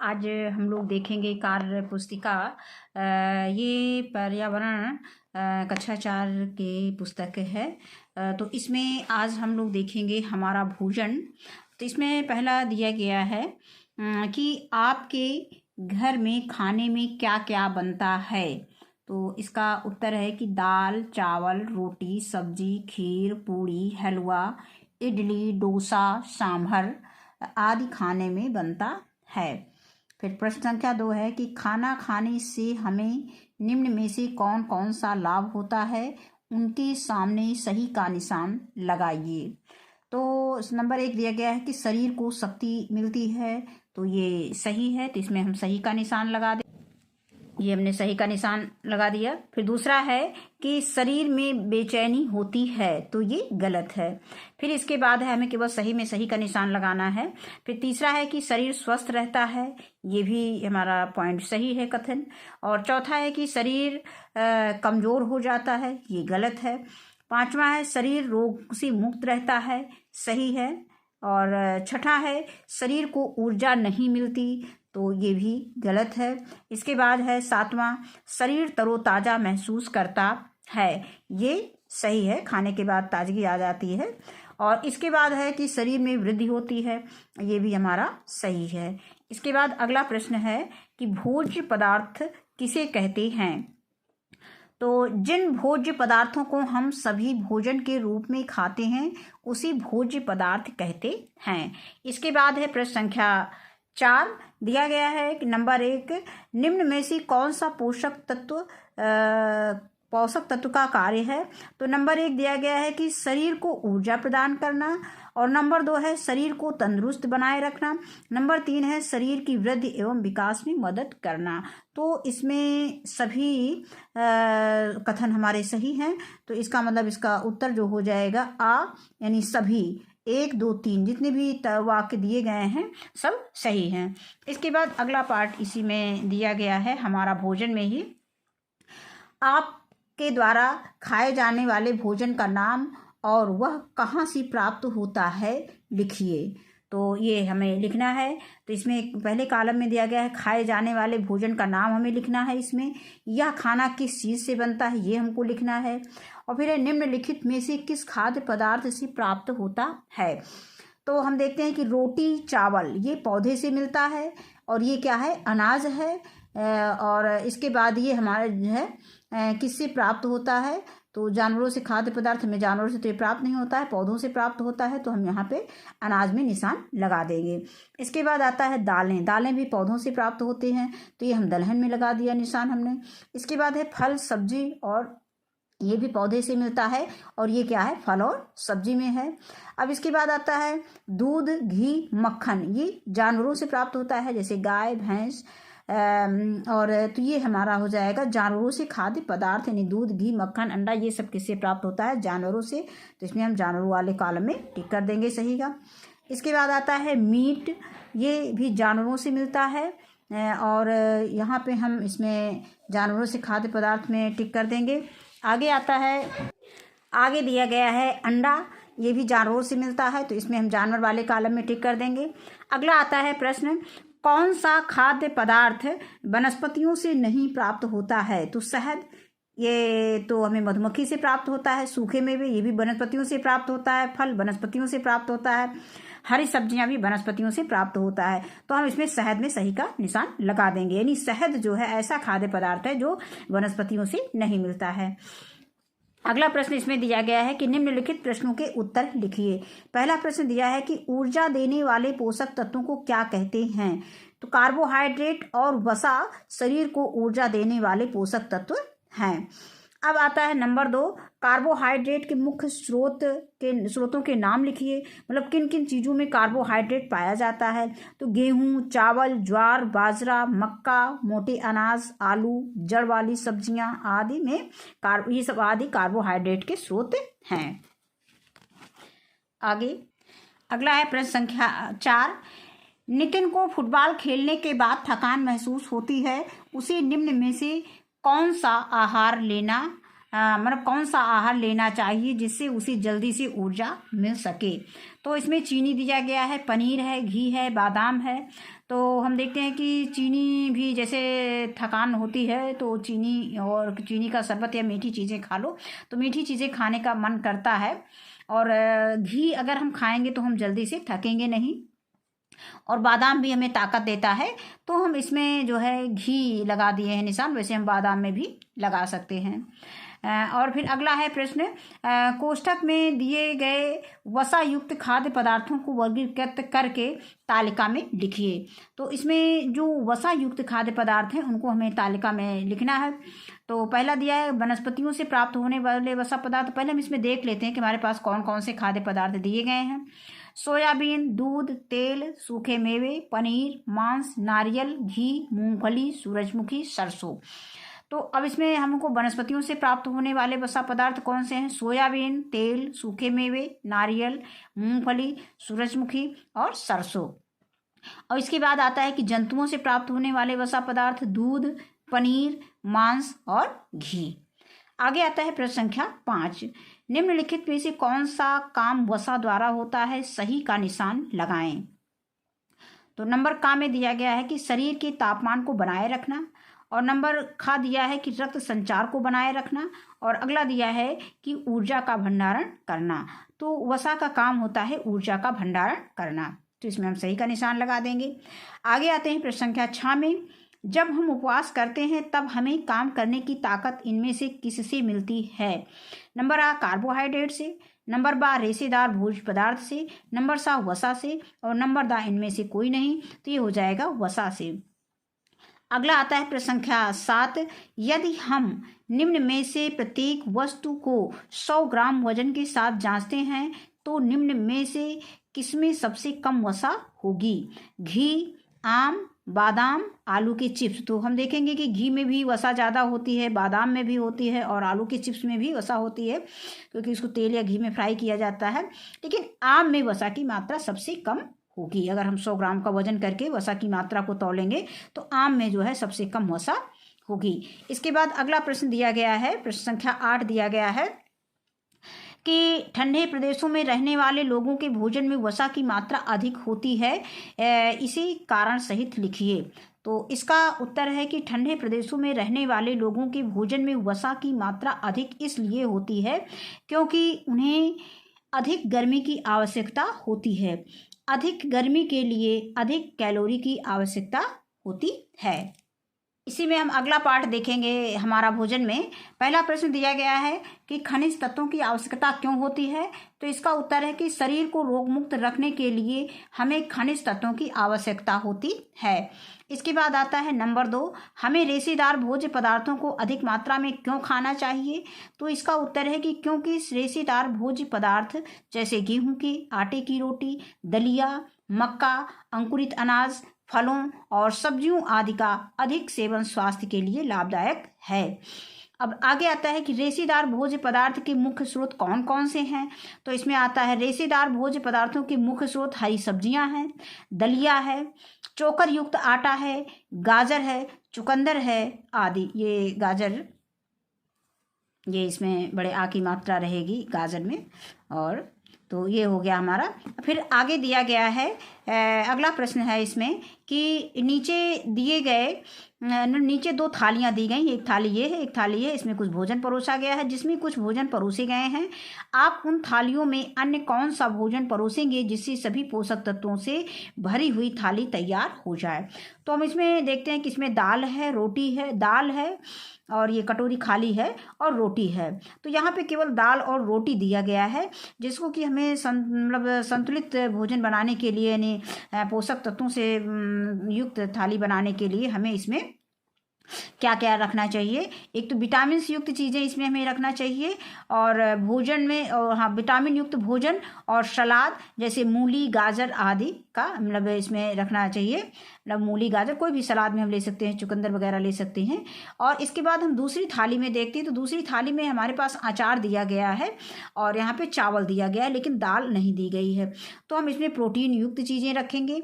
आज हम लोग देखेंगे कार्य पुस्तिका। ये पर्यावरण कक्षा 4 के पुस्तक है। तो इसमें आज हम लोग देखेंगे हमारा भोजन। तो इसमें पहला दिया गया है कि आपके घर में खाने में क्या क्या बनता है। तो इसका उत्तर है कि दाल, चावल, रोटी, सब्जी, खीर, पूड़ी, हलवा, इडली, डोसा, सांभर आदि खाने में बनता है। फिर प्रश्न संख्या 2 है कि खाना खाने से हमें निम्न में से कौन कौन सा लाभ होता है, उनके सामने सही का निशान लगाइए। तो नंबर 1 दिया गया है कि शरीर को शक्ति मिलती है, तो ये सही है, तो इसमें हम सही का निशान लगा दें। ये हमने सही का निशान लगा दिया। फिर दूसरा है कि शरीर में बेचैनी होती है, तो ये गलत है। फिर इसके बाद है हमें केवल सही में सही का निशान लगाना है। फिर तीसरा है कि शरीर स्वस्थ रहता है, ये भी हमारा पॉइंट सही है कथन। और चौथा है कि शरीर कमज़ोर हो जाता है, ये गलत है। पांचवा है शरीर रोग से मुक्त रहता है, सही है। और छठा है शरीर को ऊर्जा नहीं मिलती, तो ये भी गलत है। इसके बाद है सातवां, शरीर तरोताज़ा महसूस करता है, ये सही है, खाने के बाद ताजगी आ जाती है। और इसके बाद है कि शरीर में वृद्धि होती है, ये भी हमारा सही है। इसके बाद अगला प्रश्न है कि भोज्य पदार्थ किसे कहते हैं। तो जिन भोज्य पदार्थों को हम सभी भोजन के रूप में खाते हैं, उसी भोज्य पदार्थ कहते हैं। इसके बाद है प्रश्न संख्या 4 दिया गया है कि नंबर 1, निम्न में से कौन सा पोषक तत्व का कार्य है। तो नंबर 1 दिया गया है कि शरीर को ऊर्जा प्रदान करना, और नंबर 2 है शरीर को तंदुरुस्त बनाए रखना, नंबर 3 है शरीर की वृद्धि एवं विकास में मदद करना। तो इसमें सभी कथन हमारे सही हैं, तो इसका मतलब इसका उत्तर जो हो जाएगा आ, यानी सभी 1, 2, 3 जितने भी वाक्य दिए गए हैं सब सही हैं। इसके बाद अगला पार्ट इसी में दिया गया है, हमारा भोजन में ही। आपके द्वारा खाए जाने वाले भोजन का नाम और वह कहाँ से प्राप्त होता है लिखिए। तो ये हमें लिखना है। तो इसमें पहले कॉलम में दिया गया है खाए जाने वाले भोजन का नाम हमें लिखना है। इसमें यह खाना किस चीज़ से बनता है, ये हमको लिखना है। और फिर निम्नलिखित में से किस खाद्य पदार्थ से प्राप्त होता है। तो हम देखते हैं कि रोटी चावल ये पौधे से मिलता है, और ये क्या है, अनाज है। और इसके बाद ये हमारा जो है किससे प्राप्त होता है, तो जानवरों से खाद्य पदार्थ हमें जानवरों से तो ये प्राप्त नहीं होता है, पौधों से प्राप्त होता है, तो हम यहाँ पे अनाज में निशान लगा देंगे। इसके बाद आता है दालें, दालें भी पौधों से प्राप्त होते हैं, तो ये हम दलहन में लगा दिया निशान हमने। इसके बाद है फल सब्जी, और ये भी पौधे से मिलता है, और ये क्या है, फल और सब्जी में है। अब इसके बाद आता है दूध घी मक्खन, ये जानवरों से प्राप्त होता है, जैसे गाय भैंस। और तो ये हमारा हो जाएगा जानवरों से खाद्य पदार्थ, यानी दूध घी मक्खन अंडा, ये सब किससे प्राप्त होता है, जानवरों से। तो इसमें हम जानवरों वाले कॉलम में टिक कर देंगे सही का। इसके बाद आता है मीट, ये भी जानवरों से मिलता है, और यहाँ पे हम इसमें जानवरों से खाद्य पदार्थ में टिक कर देंगे। आगे आता है, आगे दिया गया है अंडा, ये भी जानवरों से मिलता है, तो इसमें हम जानवर वाले कॉलम में टिक कर देंगे। अगला आता है प्रश्न, कौन सा खाद्य पदार्थ वनस्पतियों से नहीं प्राप्त होता है। तो शहद, ये तो हमें मधुमक्खी से प्राप्त होता है, सूखे में भी ये भी वनस्पतियों से प्राप्त होता है, फल वनस्पतियों से प्राप्त होता है, हरी सब्जियां भी वनस्पतियों से प्राप्त होता है। तो हम इसमें शहद में सही का निशान लगा देंगे, यानी शहद जो है ऐसा खाद्य पदार्थ है जो वनस्पतियों से नहीं मिलता है। अगला प्रश्न इसमें दिया गया है कि निम्नलिखित प्रश्नों के उत्तर लिखिए। पहला प्रश्न दिया है कि ऊर्जा देने वाले पोषक तत्वों को क्या कहते हैं। तो कार्बोहाइड्रेट और वसा शरीर को ऊर्जा देने वाले पोषक तत्व हैं। अब आता है नंबर 2, कार्बोहाइड्रेट के मुख्य स्रोतों के नाम लिखिए, मतलब किन किन चीज़ों में कार्बोहाइड्रेट पाया जाता है। तो गेहूं, चावल, ज्वार, बाजरा, मक्का, मोटे अनाज, आलू, जड़ वाली सब्जियां आदि में ये सब आदि कार्बोहाइड्रेट के स्रोत हैं। आगे अगला है प्रश्न संख्या 4, नितिन को फुटबॉल खेलने के बाद थकान महसूस होती है, उसे निम्न में से कौन सा आहार लेना मतलब कौन सा आहार लेना चाहिए जिससे उसे जल्दी से ऊर्जा मिल सके। तो इसमें चीनी दिया गया है, पनीर है, घी है, बादाम है। तो हम देखते हैं कि चीनी भी जैसे थकान होती है तो चीनी और चीनी का शरबत या मीठी चीज़ें खा लो तो मीठी चीज़ें खाने का मन करता है। और घी अगर हम खाएंगे तो हम जल्दी से थकेंगे नहीं। और बादाम भी हमें ताकत देता है, तो हम इसमें जो है घी लगा दिए हैं निशान, वैसे हम बादाम में भी लगा सकते हैं। और फिर अगला है प्रश्न, कोष्ठक में दिए गए वसा युक्त खाद्य पदार्थों को वर्गीकृत करके तालिका में लिखिए। तो इसमें जो वसा युक्त खाद्य पदार्थ हैं उनको हमें तालिका में लिखना है। तो पहला दिया है वनस्पतियों से प्राप्त होने वाले वसा पदार्थ। पहले हम इसमें देख लेते हैं कि हमारे पास कौन कौन से खाद्य पदार्थ दिए गए हैं। सोयाबीन, दूध, तेल, सूखे मेवे, पनीर, मांस, नारियल, घी, मूंगफली, सूरजमुखी, सरसों। तो अब इसमें हमको वनस्पतियों से प्राप्त होने वाले वसा पदार्थ कौन से हैं? सोयाबीन, तेल, सूखे मेवे, नारियल, मूंगफली, सूरजमुखी और सरसों। और इसके बाद आता है कि जंतुओं से प्राप्त होने वाले वसा पदार्थ दूध, पनीर, मांस और घी। आगे आता है प्रश्न संख्या 5, निम्नलिखित में से कौन सा काम वसा द्वारा होता है? सही का निशान लगाएं। तो नंबर का में दिया गया है कि शरीर के तापमान को बनाए रखना, और नंबर खा दिया है कि रक्त संचार को बनाए रखना, और अगला दिया है कि ऊर्जा का भंडारण करना। तो वसा का काम होता है ऊर्जा का भंडारण करना, तो इसमें हम सही का निशान लगा देंगे। आगे आते हैं प्रश्न संख्या 6 में, जब हम उपवास करते हैं तब हमें काम करने की ताकत इनमें से किससे मिलती है? नंबर आ कार्बोहाइड्रेट से, नंबर बा रेशेदार भोज्य पदार्थ से, नंबर सा वसा से, और नंबर दा इनमें से कोई नहीं, तो ये हो जाएगा वसा से। अगला आता है प्रश्न संख्या 7, यदि हम निम्न में से प्रत्येक वस्तु को 100 ग्राम वजन के साथ जांचते हैं तो निम्न में से किसमें सबसे कम वसा होगी? घी, आम, बादाम, आलू के चिप्स। तो हम देखेंगे कि घी में भी वसा ज़्यादा होती है, बादाम में भी होती है, और आलू के चिप्स में भी वसा होती है क्योंकि इसको तेल या घी में फ्राई किया जाता है। लेकिन आम में वसा की मात्रा सबसे कम होगी। अगर हम 100 ग्राम का वजन करके वसा की मात्रा को तौलेंगे तो आम में जो है सबसे कम वसा होगी। इसके बाद अगला प्रश्न दिया गया है, प्रश्न संख्या 8 दिया गया है कि ठंडे प्रदेशों में रहने वाले लोगों के भोजन में वसा की मात्रा अधिक होती है, इसी कारण सहित लिखिए। तो इसका उत्तर है कि ठंडे प्रदेशों में रहने वाले लोगों के भोजन में वसा की मात्रा अधिक इसलिए होती है क्योंकि उन्हें अधिक गर्मी की आवश्यकता होती है। अधिक गर्मी के लिए अधिक कैलोरी की आवश्यकता होती है। इसी में हम अगला पाठ देखेंगे हमारा भोजन में। पहला प्रश्न दिया गया है कि खनिज तत्वों की आवश्यकता क्यों होती है? तो इसका उत्तर है कि शरीर को रोग मुक्त रखने के लिए हमें खनिज तत्वों की आवश्यकता होती है। इसके बाद आता है नंबर 2, हमें रेशेदार भोज्य पदार्थों को अधिक मात्रा में क्यों खाना चाहिए? तो इसका उत्तर है कि क्योंकि रेशेदार भोज्य पदार्थ जैसे गेहूं की आटे की रोटी, दलिया, मक्का, अंकुरित अनाज, फलों और सब्जियों आदि का अधिक सेवन स्वास्थ्य के लिए लाभदायक है। अब आगे आता है कि रेशेदार भोज्य पदार्थ के मुख्य स्रोत कौन कौन से हैं? तो इसमें आता है रेशेदार भोज्य पदार्थों के मुख्य स्रोत हरी सब्जियां हैं, दलिया है, चोकर युक्त आटा है, गाजर है, चुकंदर है आदि। ये गाजर, ये इसमें बड़े आ की मात्रा रहेगी गाजर में। और तो ये हो गया हमारा। फिर आगे दिया गया है अगला प्रश्न है इसमें कि नीचे दिए गए नीचे 2 थालियां दी गई, एक थाली ये है, एक थाली ये, इसमें कुछ भोजन परोसा गया है जिसमें कुछ भोजन परोसे गए हैं। आप उन थालियों में अन्य कौन सा भोजन परोसेंगे जिससे सभी पोषक तत्वों से भरी हुई थाली तैयार हो जाए? तो हम इसमें देखते हैं कि इसमें दाल है, रोटी है, दाल है और ये कटोरी खाली है और रोटी है। तो यहाँ पे केवल दाल और रोटी दिया गया है जिसको कि हमें मतलब संतुलित भोजन बनाने के लिए, यानी पोषक तत्वों से युक्त थाली बनाने के लिए हमें इसमें क्या क्या रखना चाहिए? एक तो विटामिन से युक्त चीज़ें इसमें हमें रखना चाहिए, और भोजन में, और हाँ, विटामिन युक्त भोजन और सलाद जैसे मूली, गाजर आदि का मतलब इसमें रखना चाहिए। मतलब मूली, गाजर कोई भी सलाद में हम ले सकते हैं, चुकंदर वगैरह ले सकते हैं। और इसके बाद हम दूसरी थाली में देखते हैं तो दूसरी थाली में हमारे पास अचार दिया गया है और यहाँ पे चावल दिया गया है लेकिन दाल नहीं दी गई है। तो हम इसमें प्रोटीन युक्त चीज़ें रखेंगे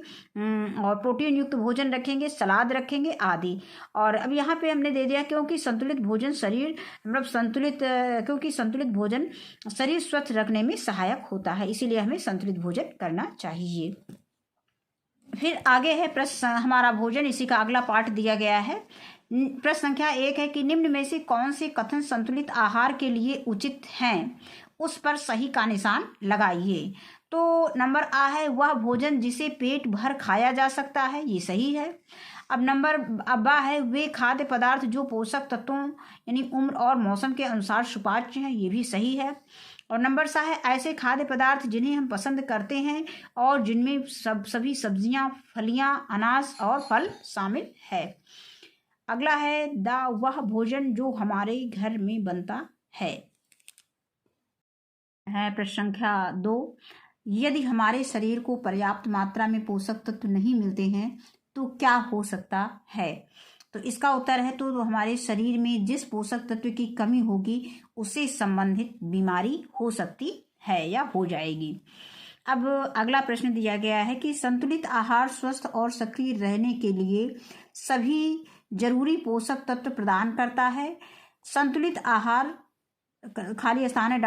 और प्रोटीन युक्त भोजन रखेंगे, सलाद रखेंगे आदि। और अब यहाँ पे हमने दे दिया क्योंकि संतुलित भोजन शरीर मतलब क्योंकि संतुलित भोजन शरीर स्वस्थ रखने में सहायक होता है, इसीलिए हमें संतुलित भोजन करना चाहिए। फिर आगे है प्रश्न हमारा भोजन, इसी का अगला पार्ट दिया गया है। प्रश्न संख्या 1 है कि निम्न में से कौन से कथन संतुलित आहार के लिए उचित हैं, उस पर सही का निशान लगाइए। तो नंबर आ है वह भोजन जिसे पेट भर खाया जा सकता है, ये सही है। अब नंबर बा है वे खाद्य पदार्थ जो पोषक तत्वों यानी उम्र और मौसम के अनुसार सुपाच्य हैं, ये भी सही है। और नंबर सा है ऐसे खाद्य पदार्थ जिन्हें हम पसंद करते हैं और जिनमें सभी सब्जियां, फलियां, अनाज और फल शामिल है। अगला है वह भोजन जो हमारे घर में बनता है प्रश्न संख्या 2, यदि हमारे शरीर को पर्याप्त मात्रा में पोषक तत्व नहीं मिलते हैं तो क्या हो सकता है। तो इसका उत्तर है तो हमारे शरीर में जिस पोषक तत्व की कमी होगी उससे संबंधित बीमारी हो सकती है या हो जाएगी। अब अगला प्रश्न दिया गया है कि संतुलित आहार स्वस्थ और सक्रिय रहने के लिए सभी जरूरी पोषक तत्व प्रदान करता है। संतुलित आहार खाली स्थान है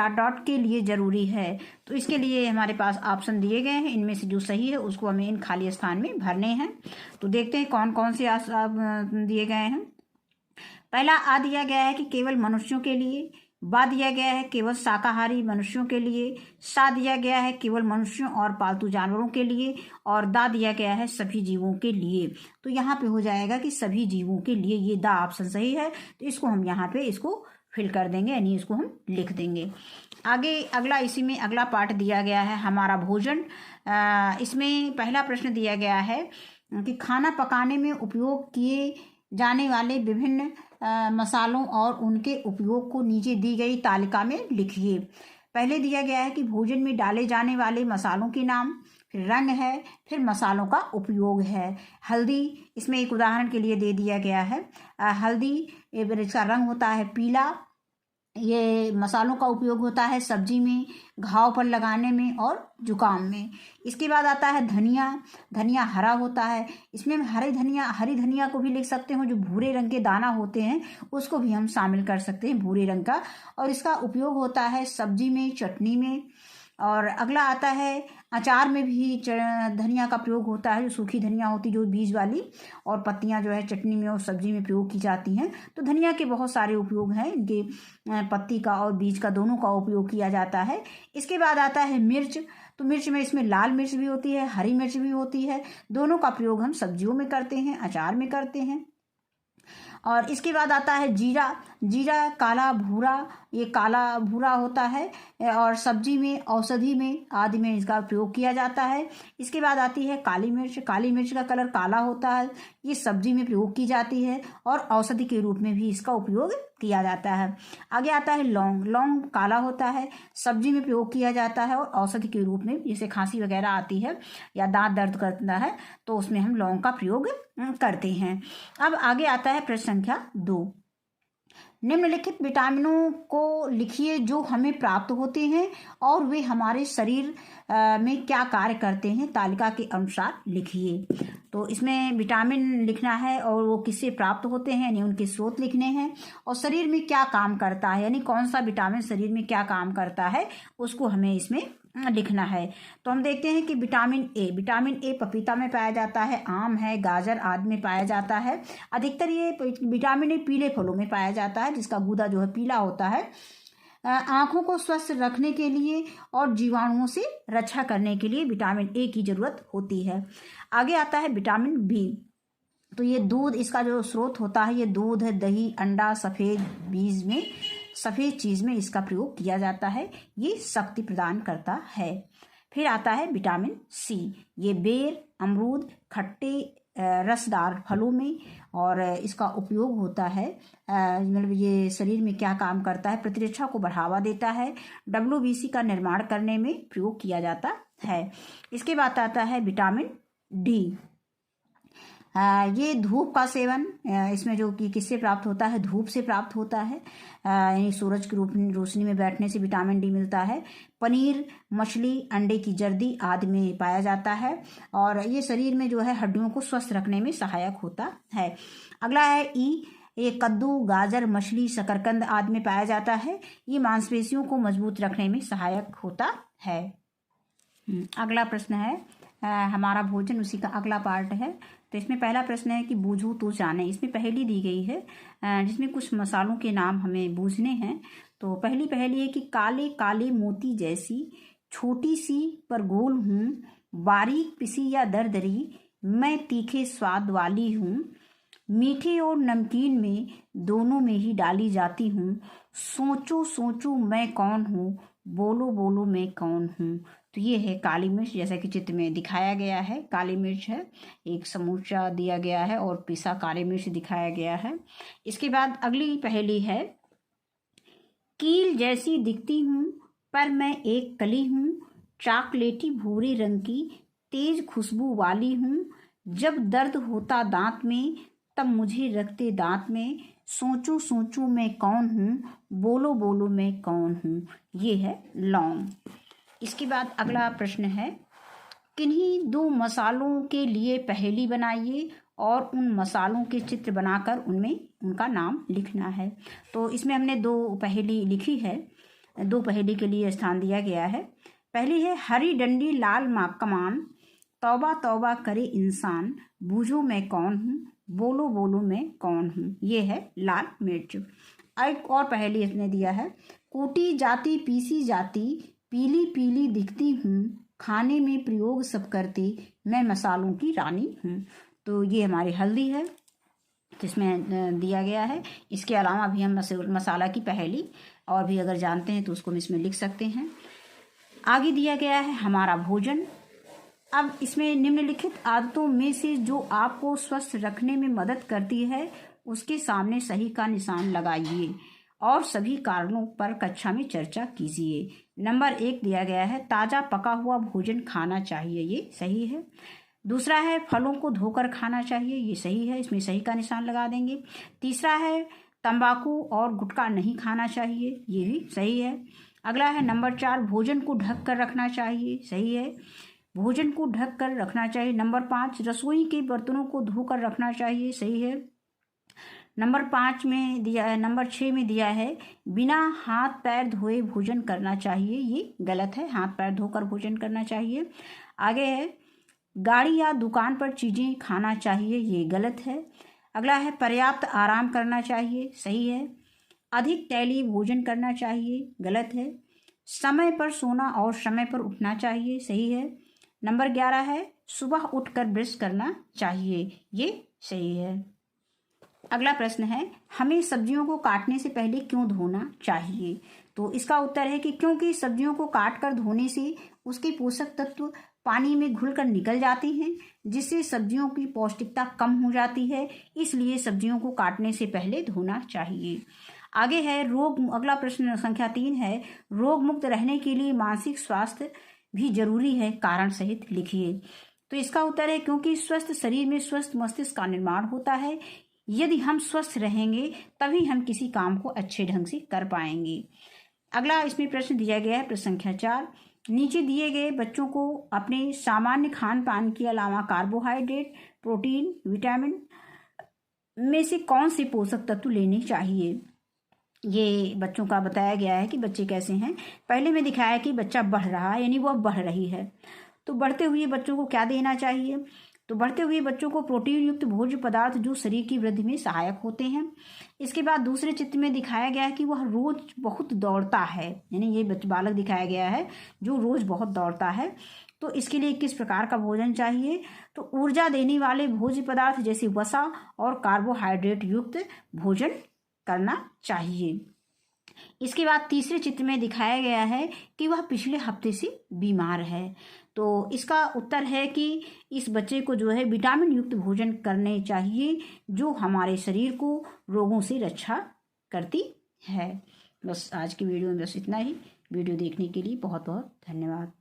के लिए जरूरी है। तो इसके लिए हमारे पास ऑप्शन दिए गए हैं, इनमें से जो सही है उसको हमें इन खाली स्थान में भरने हैं। तो देखते हैं कौन कौन से दिए गए हैं। पहला आ दिया गया है कि केवल मनुष्यों के लिए, बा दिया गया है केवल शाकाहारी मनुष्यों के लिए, सा दिया गया है केवल मनुष्यों और पालतू जानवरों के लिए, और दा दिया गया है सभी जीवों के लिए। तो यहाँ पे हो जाएगा कि सभी जीवों के लिए, ये दा ऑप्शन सही है। तो इसको हम यहाँ पे इसको फिल कर देंगे, यानी इसको हम लिख देंगे। आगे अगला इसी में अगला पार्ट दिया गया है हमारा भोजन। इसमें पहला प्रश्न दिया गया है कि खाना पकाने में उपयोग किए जाने वाले विभिन्न मसालों और उनके उपयोग को नीचे दी गई तालिका में लिखिए। पहले दिया गया है कि भोजन में डाले जाने वाले मसालों के नाम, फिर रंग है, फिर मसालों का उपयोग है। हल्दी इसमें एक उदाहरण के लिए दे दिया गया है। हल्दी इसका रंग होता है पीला, ये मसालों का उपयोग होता है सब्जी में, घाव पर लगाने में और जुकाम में। इसके बाद आता है धनिया। धनिया हरा होता है, इसमें हरी धनिया को भी लिख सकते हो, जो भूरे रंग के दाना होते हैं उसको भी हम शामिल कर सकते हैं, भूरे रंग का। और इसका उपयोग होता है सब्जी में, चटनी में। और अगला आता है अचार में भी धनिया का प्रयोग होता है, जो सूखी धनिया होती है जो बीज वाली, और पत्तियां जो है चटनी में और सब्जी में प्रयोग की जाती हैं। तो धनिया के बहुत सारे उपयोग हैं, इनके पत्ती का और बीज का दोनों का उपयोग किया जाता है। इसके बाद आता है मिर्च। तो मिर्च में इसमें लाल मिर्च भी होती है, हरी मिर्च भी होती है, दोनों का प्रयोग हम सब्जियों में करते हैं, अचार में करते हैं। और इसके बाद आता है जीरा। जीरा काला भूरा, ये काला भूरा होता है और सब्जी में, औषधि में आदि में इसका प्रयोग किया जाता है। इसके बाद आती है काली मिर्च। काली मिर्च का कलर काला होता है, ये सब्जी में प्रयोग की जाती है और औषधि के रूप में भी इसका उपयोग किया जाता है। आगे आता है लौंग। लौंग काला होता है, सब्जी में प्रयोग किया जाता है और औषधि के रूप में, जैसे खांसी वगैरह आती है या दांत दर्द करता है तो उसमें हम लौंग का प्रयोग करते हैं। अब आगे आता है प्रश्न संख्या 2, निम्नलिखित विटामिनों को लिखिए जो हमें प्राप्त होते हैं और वे हमारे शरीर में क्या कार्य करते हैं, तालिका के अनुसार लिखिए। तो इसमें विटामिन लिखना है और वो किससे प्राप्त होते हैं, यानी उनके स्रोत लिखने हैं, और शरीर में क्या काम करता है, यानी कौन सा विटामिन शरीर में क्या काम करता है उसको हमें इसमें लिखना है। तो हम देखते हैं कि विटामिन ए पपीता में पाया जाता है, आम है, गाजर आदि में पाया जाता है। अधिकतर ये विटामिन ए पीले फलों में पाया जाता है, जिसका गूदा जो है पीला होता है। आँखों को स्वस्थ रखने के लिए और जीवाणुओं से रक्षा करने के लिए विटामिन ए की जरूरत होती है। आगे आता है विटामिन बी। तो ये दूध, इसका जो स्रोत होता है ये दूध है, दही, अंडा, सफ़ेद चीज़ में इसका प्रयोग किया जाता है, ये शक्ति प्रदान करता है। फिर आता है विटामिन सी। ये बेर, अमरूद, खट्टे रसदार फलों में, और इसका उपयोग होता है, मतलब ये शरीर में क्या काम करता है, प्रतिरक्षा को बढ़ावा देता है, WBC का निर्माण करने में प्रयोग किया जाता है। इसके बाद आता है विटामिन डी। ये धूप का सेवन, इसमें जो कि किससे प्राप्त होता है, धूप से प्राप्त होता है, यानी सूरज की रोशनी में बैठने से विटामिन डी मिलता है। पनीर, मछली, अंडे की जर्दी आदि में पाया जाता है, और ये शरीर में जो है हड्डियों को स्वस्थ रखने में सहायक होता है। अगला है ई। ये कद्दू, गाजर, मछली, शकरकंद आदि में पाया जाता है, ये मांसपेशियों को मजबूत रखने में सहायक होता है। अगला प्रश्न है हमारा भोजन उसी का अगला पार्ट है। तो इसमें पहला प्रश्न है कि बूझू तो जाने। इसमें पहेली दी गई है जिसमें कुछ मसालों के नाम हमें बूझने हैं। तो पहली है कि काले काले मोती जैसी छोटी सी पर गोल हूँ, बारीक पिसी या दरदरी मैं तीखे स्वाद वाली हूँ, मीठे और नमकीन में दोनों में ही डाली जाती हूँ, सोचो सोचो मैं कौन हूँ, बोलो बोलो मैं कौन हूँ। तो ये है काली मिर्च, जैसा कि चित्र में दिखाया गया है। काली मिर्च है, एक समूचा दिया गया है और पिसा काली मिर्च दिखाया गया है। इसके बाद अगली पहेली है, कील जैसी दिखती हूँ पर मैं एक कली हूँ, चॉकलेटी भूरे रंग की तेज खुशबू वाली हूँ, जब दर्द होता दांत में तब मुझे रखते दांत में, सोचो सोचो मैं कौन हूँ, बोलो बोलो मैं कौन हूँ। ये है लौंग। इसके बाद अगला प्रश्न है, किन्हीं दो मसालों के लिए पहेली बनाइए और उन मसालों के चित्र बनाकर उनमें उनका नाम लिखना है। तो इसमें हमने दो पहेली लिखी है, दो पहेली के लिए स्थान दिया गया है। पहली है, हरी डंडी लाल कमान, तौबा तौबा करे इंसान, बूझो मैं कौन हूँ, बोलो बोलो मैं कौन हूँ। ये है लाल मिर्च। एक और पहेली इसने दिया है, कूटी जाती पीसी जाती पीली पीली दिखती हूँ, खाने में प्रयोग सब करती मैं मसालों की रानी हूँ। तो ये हमारी हल्दी है जिसमें दिया गया है। इसके अलावा भी हम मसाला की पहेली और भी अगर जानते हैं तो उसको हम इसमें लिख सकते हैं। आगे दिया गया है हमारा भोजन। अब इसमें निम्नलिखित आदतों में से जो आपको स्वस्थ रखने में मदद करती है उसके सामने सही का निशान लगाइए और सभी कारणों पर कक्षा में चर्चा कीजिए। नंबर 1 दिया गया है, ताज़ा पका हुआ भोजन खाना चाहिए, ये सही है। दूसरा है, फलों को धोकर खाना चाहिए, ये सही है, इसमें सही का निशान लगा देंगे। तीसरा है, तंबाकू और गुटखा नहीं खाना चाहिए, ये भी सही है। अगला है नंबर 4, भोजन को ढक कर रखना चाहिए, सही है, भोजन को ढक कर रखना चाहिए। नंबर 5, रसोई के बर्तनों को धोकर रखना चाहिए, सही है। नंबर 6 में दिया है, बिना हाथ पैर धोए भोजन करना चाहिए, ये गलत है, हाथ पैर धोकर भोजन करना चाहिए। आगे है, गाड़ी या दुकान पर चीज़ें खाना चाहिए, ये गलत है। अगला है, पर्याप्त आराम करना चाहिए, सही है। अधिक तैलीय भोजन करना चाहिए, गलत है। समय पर सोना और समय पर उठना चाहिए, सही है। नंबर 11 है, सुबह उठकर ब्रश करना चाहिए, ये सही है। अगला प्रश्न है, हमें सब्जियों को काटने से पहले क्यों धोना चाहिए? तो इसका उत्तर है कि क्योंकि सब्जियों को काट कर धोने से उसके पोषक तत्व पानी में घुलकर निकल जाते हैं, जिससे सब्जियों की पौष्टिकता कम हो जाती है, इसलिए सब्जियों को काटने से पहले धोना चाहिए। आगे है अगला प्रश्न संख्या 3 है, रोग मुक्त रहने के लिए मानसिक स्वास्थ्य भी जरूरी है, कारण सहित लिखिए। तो इसका उत्तर है क्योंकि स्वस्थ शरीर में स्वस्थ मस्तिष्क का निर्माण होता है। यदि हम स्वस्थ रहेंगे तभी हम किसी काम को अच्छे ढंग से कर पाएंगे। अगला इसमें प्रश्न दिया गया है, प्रश्न संख्या 4, नीचे दिए गए बच्चों को अपने सामान्य खान पान के अलावा कार्बोहाइड्रेट, प्रोटीन, विटामिन में से कौन से पोषक तत्व लेने चाहिए? ये बच्चों का बताया गया है कि बच्चे कैसे हैं। पहले में दिखाया कि बच्चा बढ़ रहा है, यानी वो अब बढ़ रही है। तो बढ़ते हुए बच्चों को क्या देना चाहिए? तो बढ़ते हुए बच्चों को प्रोटीन युक्त भोज्य पदार्थ जो शरीर की वृद्धि में सहायक होते हैं। इसके बाद दूसरे चित्र में दिखाया गया है कि वह रोज बहुत दौड़ता है, यानी ये बालक दिखाया गया है जो रोज बहुत दौड़ता है। तो इसके लिए किस प्रकार का भोजन चाहिए? तो ऊर्जा देने वाले भोज्य पदार्थ जैसे वसा और कार्बोहाइड्रेट युक्त भोजन करना चाहिए। इसके बाद तीसरे चित्र में दिखाया गया है कि वह पिछले हफ्ते से बीमार है। तो इसका उत्तर है कि इस बच्चे को जो है विटामिन युक्त भोजन करने चाहिए जो हमारे शरीर को रोगों से रक्षा करती है। बस आज की वीडियो में बस इतना ही। वीडियो देखने के लिए बहुत बहुत धन्यवाद।